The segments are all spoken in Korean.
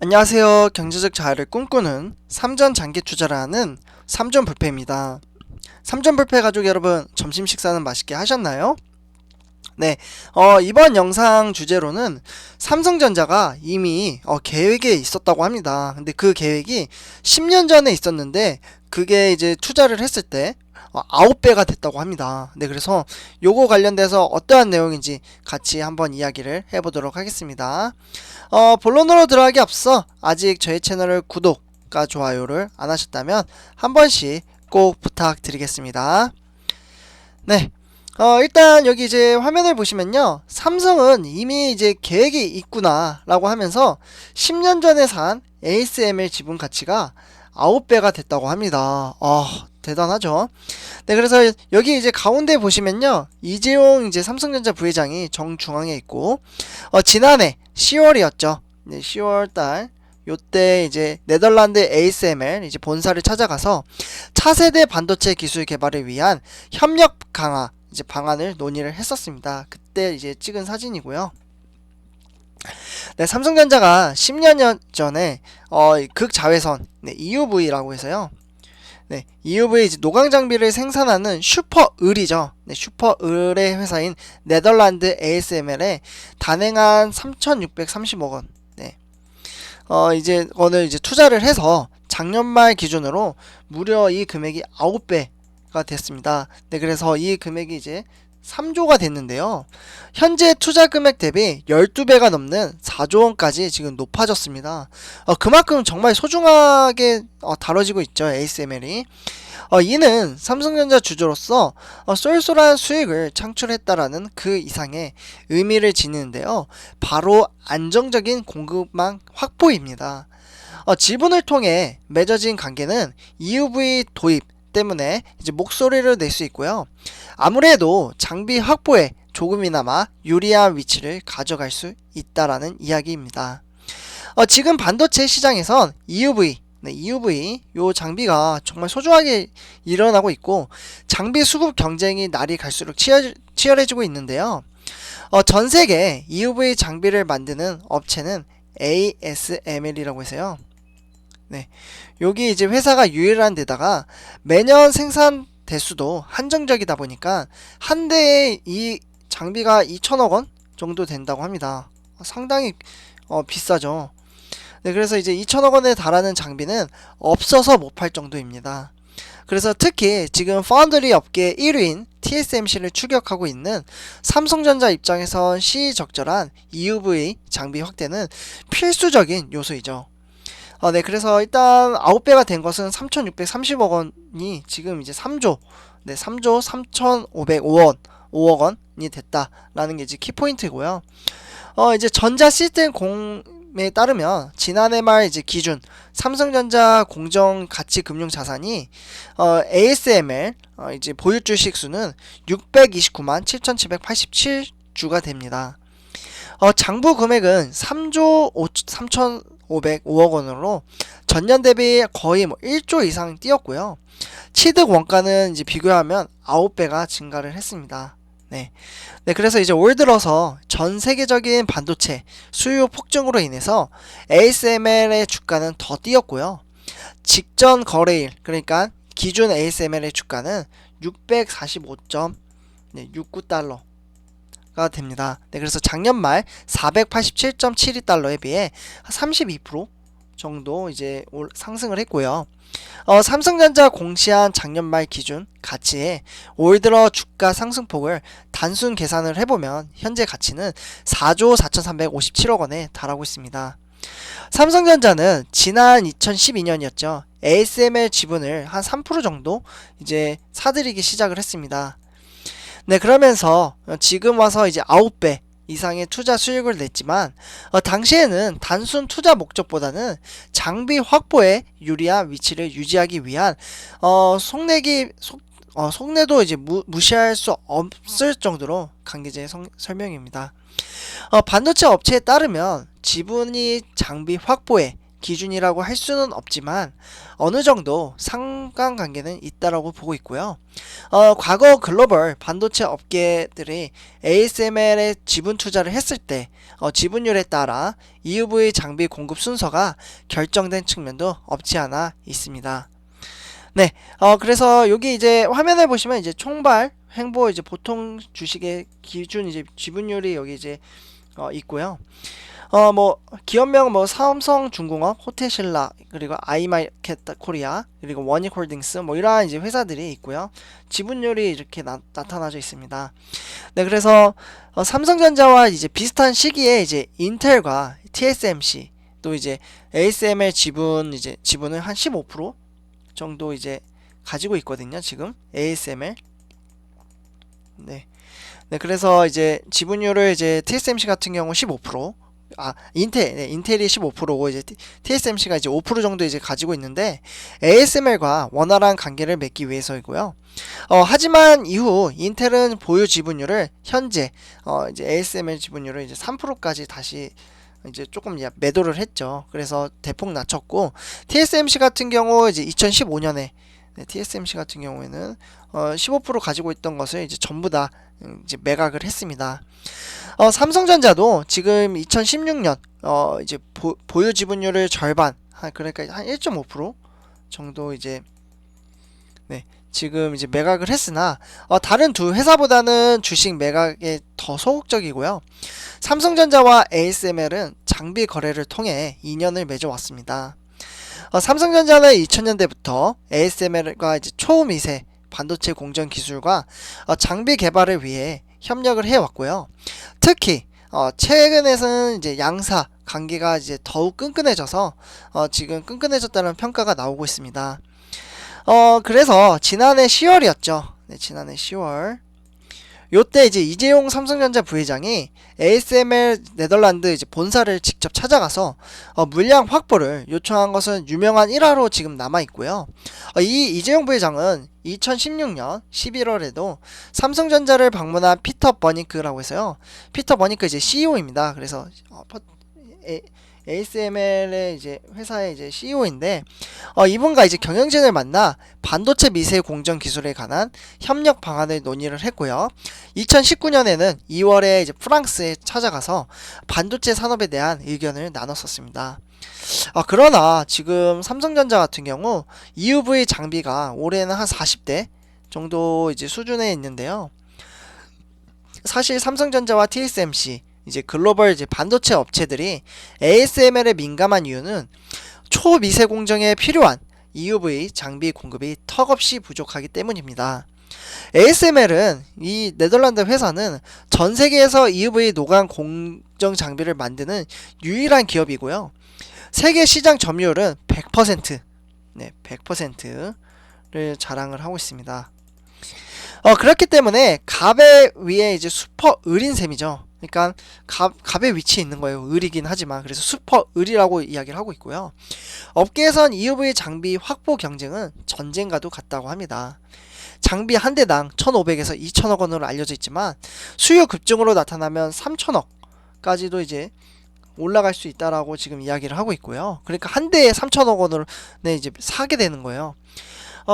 안녕하세요. 경제적 자유를 꿈꾸는 삼전 장기 투자를 하는 삼전 불패입니다. 삼전 불패 가족 여러분, 점심 식사는 맛있게 하셨나요? 네, 이번 영상 주제로는 삼성전자가 이미 계획에 있었다고 합니다. 근데 그 계획이 10년 전에 있었는데 그게 이제 투자를 했을 때 9배가 됐다고 합니다. 네, 그래서 요거 관련돼서 어떠한 내용인지 같이 한번 이야기를 해보도록 하겠습니다. 본론으로 들어가기 앞서 아직 저희 채널을 구독과 좋아요를 안 하셨다면 한 번씩 꼭 부탁드리겠습니다. 네. 일단 여기 이제 화면을 보시면요. 삼성은 이미 이제 계획이 있구나 라고 하면서 10년 전에 산 ASML 지분 가치가 9배가 됐다고 합니다. 대단하죠. 네, 그래서 여기 이제 가운데 보시면요. 이재용 이제 삼성전자 부회장이 정중앙에 있고, 지난해 10월이었죠. 네, 10월달. 요때 이제 네덜란드 ASML 이제 본사를 찾아가서 차세대 반도체 기술 개발을 위한 협력 강화 이제 방안을 논의를 했었습니다. 그때 이제 찍은 사진이고요. 네, 삼성전자가 10년 전에 극자외선 네, EUV라고 해서요. 네, EUV 이제 노광 장비를 생산하는 슈퍼을이죠. 네, 슈퍼을의 회사인 네덜란드 ASML에 단행한 3,630억 원. 네. 이제 오늘 이제 투자를 해서 작년 말 기준으로 무려 이 금액이 9배가 됐습니다. 네, 그래서 이 금액이 이제 3조가 됐는데요. 현재 투자 금액 대비 12배가 넘는 4조 원까지 지금 높아졌습니다. 그만큼 정말 소중하게 다뤄지고 있죠, ASML이. 이는 삼성전자 주주로서 쏠쏠한 수익을 창출했다라는 그 이상의 의미를 지니는데요. 바로 안정적인 공급망 확보입니다. 지분을 통해 맺어진 관계는 EUV 도입 때문에 이제 목소리를 낼 수 있고요. 아무래도 장비 확보에 조금이나마 유리한 위치를 가져갈 수 있다라는 이야기입니다. 지금 반도체 시장에선 EUV, 네, EUV 요 장비가 정말 소중하게 일어나고 있고 장비 수급 경쟁이 날이 갈수록 치열해지고 있는데요. 전 세계 EUV 장비를 만드는 업체는 ASML이라고 해서요. 네, 여기 이제 회사가 유일한 데다가 매년 생산 대수도 한정적이다 보니까 한 대에 이 장비가 2천억 원 정도 된다고 합니다. 상당히 비싸죠. 네, 그래서 이제 2천억 원에 달하는 장비는 없어서 못 팔 정도입니다. 그래서 특히 지금 파운드리 업계 1위인 TSMC를 추격하고 있는 삼성전자 입장에선 시적절한 EUV 장비 확대는 필수적인 요소이죠. 네, 그래서 일단 9배가 된 것은 3,630억 원이 지금 이제 3조, 네, 3조 3,505억 원이 됐다라는 게 이제 키포인트고요. 이제 전자 시스템 공에 따르면 지난해 말 이제 기준 삼성전자 공정 가치 금융 자산이 ASML 이제 보유 주식 수는 629만 7,787주가 됩니다. 장부 금액은 3조 3,505억 원으로 전년 대비 거의 1조 이상 뛰었고요. 취득 원가는 이제 비교하면 9배가 증가를 했습니다. 네. 네, 그래서 이제 올 들어서 전 세계적인 반도체 수요 폭증으로 인해서 ASML의 주가는 더 뛰었고요. 직전 거래일, 그러니까 기준 ASML의 주가는 645.69달러 가 됩니다. 네, 그래서 작년 말 487.72달러에 비해 32% 정도 이제 상승을 했고요. 삼성전자 공시한 작년 말 기준 가치에 올 들어 주가 상승폭을 단순 계산을 해보면 현재 가치는 4조 4,357억 원에 달하고 있습니다. 삼성전자는 지난 2012년이었죠. ASML 지분을 한 3% 정도 이제 사들이기 시작을 했습니다. 네, 그러면서 지금 와서 이제 9배 이상의 투자 수익을 냈지만 당시에는 단순 투자 목적보다는 장비 확보에 유리한 위치를 유지하기 위한 속내도 이제 무시할 수 없을 정도로 강제적 설명입니다. 반도체 업체에 따르면 지분이 장비 확보에 기준이라고 할 수는 없지만 어느 정도 상관관계는 있다라고 보고 있고요. 과거 글로벌 반도체 업계들이 ASML에 지분 투자를 했을 때 지분율에 따라 EUV 장비 공급 순서가 결정된 측면도 없지 않아 있습니다. 네, 그래서 여기 이제 화면을 보시면 이제 총발 횡보 이제 보통 주식의 기준 이제 지분율이 여기 이제 있고요. 뭐 기업명 뭐 삼성중공업, 호텔신라, 그리고 아이마켓 코리아, 그리고 원익홀딩스 뭐 이러한 이제 회사들이 있고요. 지분율이 이렇게 나타나져 있습니다. 네, 그래서 삼성전자와 이제 비슷한 시기에 이제 인텔과 TSMC 또 이제 ASML 지분을 한 15% 정도 이제 가지고 있거든요. 지금 ASML. 네. 네, 그래서 이제 지분율을 이제 TSMC 같은 경우 15%, 인텔이 15%고 이제 TSMC가 이제 5% 정도 이제 가지고 있는데 ASML과 원활한 관계를 맺기 위해서이고요. 하지만 이후 인텔은 보유 지분율을 현재 이제 ASML 지분율을 이제 3%까지 다시 이제 조금 매도를 했죠. 그래서 대폭 낮췄고 TSMC 같은 경우 이제 2015년에 TSMC 같은 경우에는 15% 가지고 있던 것을 이제 전부 다 이제 매각을 했습니다. 삼성전자도 지금 2016년 이제 보유 지분율을 절반 그러니까 한 1.5% 정도 이제 네, 지금 이제 매각을 했으나 다른 두 회사보다는 주식 매각에 더 소극적이고요. 삼성전자와 ASML은 장비 거래를 통해 인연을 맺어왔습니다. 삼성전자는 2000년대부터 ASML과 이제 초미세 반도체 공정 기술과 장비 개발을 위해 협력을 해왔고요. 특히 최근에는 이제 양사 관계가 이제 더욱 끈끈해져서 지금 끈끈해졌다는 평가가 나오고 있습니다. 그래서 지난해 10월이었죠. 네, 지난해 10월. 요때 이제 이재용 삼성전자 부회장이 ASML 네덜란드 이제 본사를 직접 찾아가서 물량 확보를 요청한 것은 유명한 일화로 지금 남아 있고요. 이 이재용 부회장은 2016년 11월에도 삼성전자를 방문한 피터 버니크라고 해서요. 피터 버니크 이제 CEO입니다. 그래서 ASML의 이제 회사의 이제 CEO인데 이분과 이제 경영진을 만나 반도체 미세 공정 기술에 관한 협력 방안을 논의를 했고요. 2019년에는 2월에 이제 프랑스에 찾아가서 반도체 산업에 대한 의견을 나눴었습니다. 그러나 지금 삼성전자 같은 경우 EUV 장비가 올해는 한 40대 정도 이제 수준에 있는데요. 사실 삼성전자와 TSMC 이제 글로벌 이제 반도체 업체들이 ASML에 민감한 이유는 초미세 공정에 필요한 EUV 장비 공급이 턱없이 부족하기 때문입니다. ASML은 이 네덜란드 회사는 전 세계에서 EUV 노광 공정 장비를 만드는 유일한 기업이고요. 세계 시장 점유율은 100%, 네, 100%를 자랑을 하고 있습니다. 그렇기 때문에 갑의 위에 이제 슈퍼 을인 셈이죠. 그러니까 갑의 위치에 있는 거예요. 을이긴 하지만 그래서 슈퍼 을이라고 이야기를 하고 있고요. 업계에선 EUV 장비 확보 경쟁은 전쟁과도 같다고 합니다. 장비 한 대당 1,500에서 2,000억 원으로 알려져 있지만 수요 급증으로 나타나면 3,000억까지도 이제 올라갈 수 있다라고 지금 이야기를 하고 있고요. 그러니까 한 대에 3,000억 원으로 이제 사게 되는 거예요.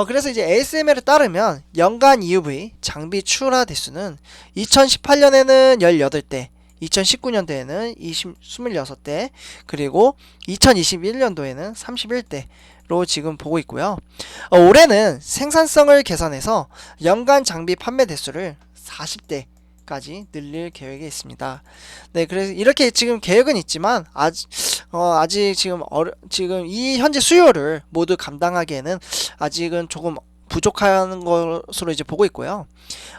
그래서 이제 ASML에 따르면 연간 EUV 장비 출하 대수는 2018년에는 18대, 2019년도에는 26대, 그리고 2021년도에는 31대로 지금 보고 있고요. 올해는 생산성을 개선해서 연간 장비 판매 대수를 40대까지 늘릴 계획에 있습니다. 네, 그래서 이렇게 지금 계획은 있지만 아직 지금 이 현재 수요를 모두 감당하기에는 아직은 조금 부족한 것으로 이제 보고 있고요.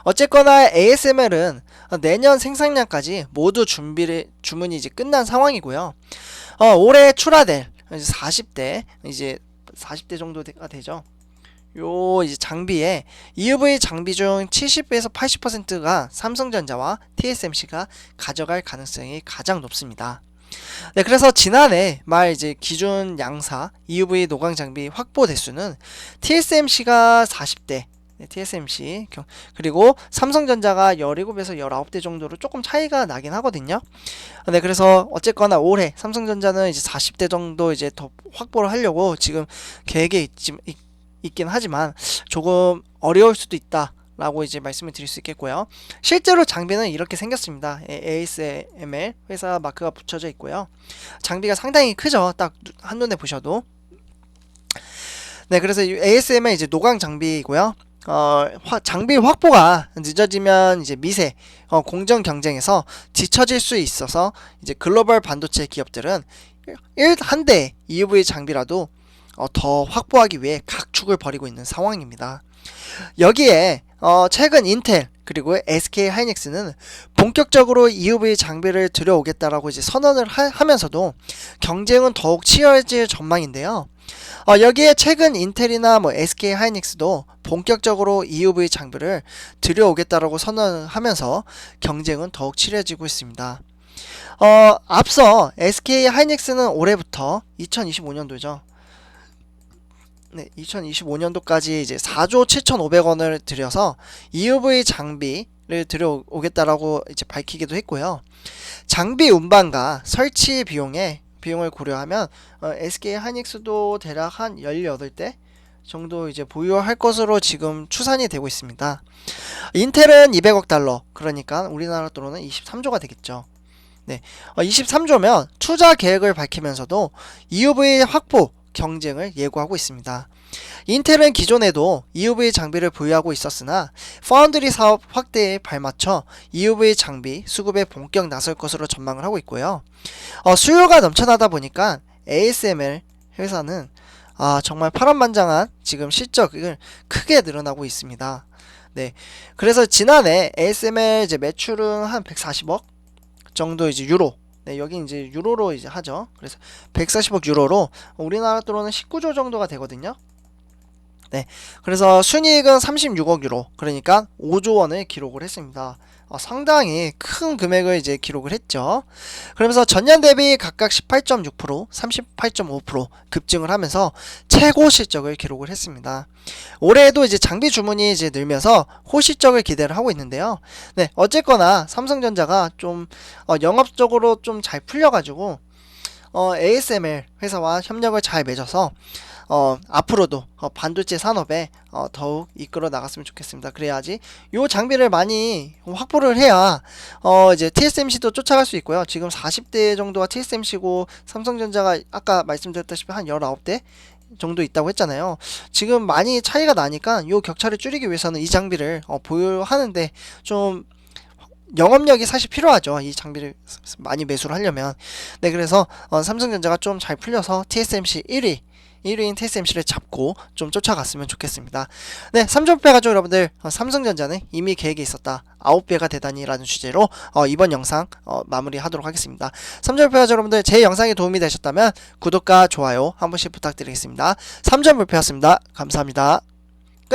어쨌거나 ASML은 내년 생산량까지 모두 주문이 이제 끝난 상황이고요. 올해 출하될 이제 40대 정도가 되죠. 요 이제 장비에 EUV 장비 중 70에서 80%가 삼성전자와 TSMC가 가져갈 가능성이 가장 높습니다. 네, 그래서 지난해 말 이제 기준 양사 EUV 노광 장비 확보 대수는 TSMC가 40대, 네, TSMC 그리고 삼성전자가 17에서 19대 정도로 조금 차이가 나긴 하거든요. 네, 그래서 어쨌거나 올해 삼성전자는 이제 40대 정도 이제 더 확보를 하려고 지금 계획에 있긴 하지만 조금 어려울 수도 있다. 라고 이제 말씀을 드릴 수 있겠고요. 실제로 장비는 이렇게 생겼습니다. ASML 회사 마크가 붙여져 있고요. 장비가 상당히 크죠. 딱 한눈에 보셔도. 네, 그래서 ASML 이제 노광 장비이고요. 장비 확보가 늦어지면 이제 미세 공정 경쟁에서 뒤처질 수 있어서 이제 글로벌 반도체 기업들은 한 대 EUV 장비라도 더 확보하기 위해 각축을 벌이고 있는 상황입니다. 여기에 최근 인텔 그리고 SK 하이닉스는 본격적으로 EUV 장비를 들여오겠다라고 이제 선언을 하면서도 경쟁은 더욱 치열해질 전망인데요. 여기에 최근 인텔이나 뭐 SK 하이닉스도 본격적으로 EUV 장비를 들여오겠다라고 선언하면서 경쟁은 더욱 치열해지고 있습니다. 앞서 SK 하이닉스는 올해부터 2025년도죠. 네, 2025년도까지 이제 4조 7,500원을 들여서 EUV 장비를 들여오겠다라고 이제 밝히기도 했고요. 장비 운반과 설치 비용을 고려하면 SK 하이닉스도 대략 한 18대 정도 이제 보유할 것으로 지금 추산이 되고 있습니다. 인텔은 200억 달러, 그러니까 우리나라 돈으로는 23조가 되겠죠. 네, 23조면 투자 계획을 밝히면서도 EUV 확보 경쟁을 예고하고 있습니다. 인텔은 기존에도 EUV 장비를 보유하고 있었으나 파운드리 사업 확대에 발맞춰 EUV 장비 수급에 본격 나설 것으로 전망을 하고 있고요. 수요가 넘쳐나다 보니까 ASML 회사는 정말 파란만장한 지금 실적을 크게 늘어나고 있습니다. 네, 그래서 지난해 ASML 이제 매출은 한 140억 정도 이제 유로. 네, 여기 이제 유로로 이제 하죠. 그래서 140억 유로로 우리나라 돈으로는 19조 정도가 되거든요. 네, 그래서 순이익은 36억 유로, 그러니까 5조 원을 기록을 했습니다. 상당히 큰 금액을 이제 기록을 했죠. 그러면서 전년 대비 각각 18.6%, 38.5% 급증을 하면서 최고 실적을 기록을 했습니다. 올해에도 이제 장비 주문이 이제 늘면서 호실적을 기대를 하고 있는데요. 네, 어쨌거나 삼성전자가 좀 영업적으로 좀 잘 풀려가지고 ASML 회사와 협력을 잘 맺어서 앞으로도 반도체 산업에 더욱 이끌어 나갔으면 좋겠습니다. 그래야지 요 장비를 많이 확보를 해야 이제 TSMC도 쫓아갈 수 있고요. 지금 40대 정도가 TSMC고 삼성전자가 아까 말씀드렸다시피 한 19대 정도 있다고 했잖아요. 지금 많이 차이가 나니까 요 격차를 줄이기 위해서는 이 장비를 보유하는데 좀 영업력이 사실 필요하죠. 이 장비를 많이 매수를 하려면. 네, 그래서 삼성전자가 좀 잘 풀려서 TSMC 1위인 TSMC를 잡고 좀 쫓아갔으면 좋겠습니다. 네, 3점배 가족 여러분들, 삼성전자는 이미 계획에 있었다. 9배가 되다니 라는 주제로 이번 영상 마무리하도록 하겠습니다. 3점배 가족 여러분들, 제 영상이 도움이 되셨다면 구독과 좋아요 한 번씩 부탁드리겠습니다. 3점 불패였습니다. 감사합니다.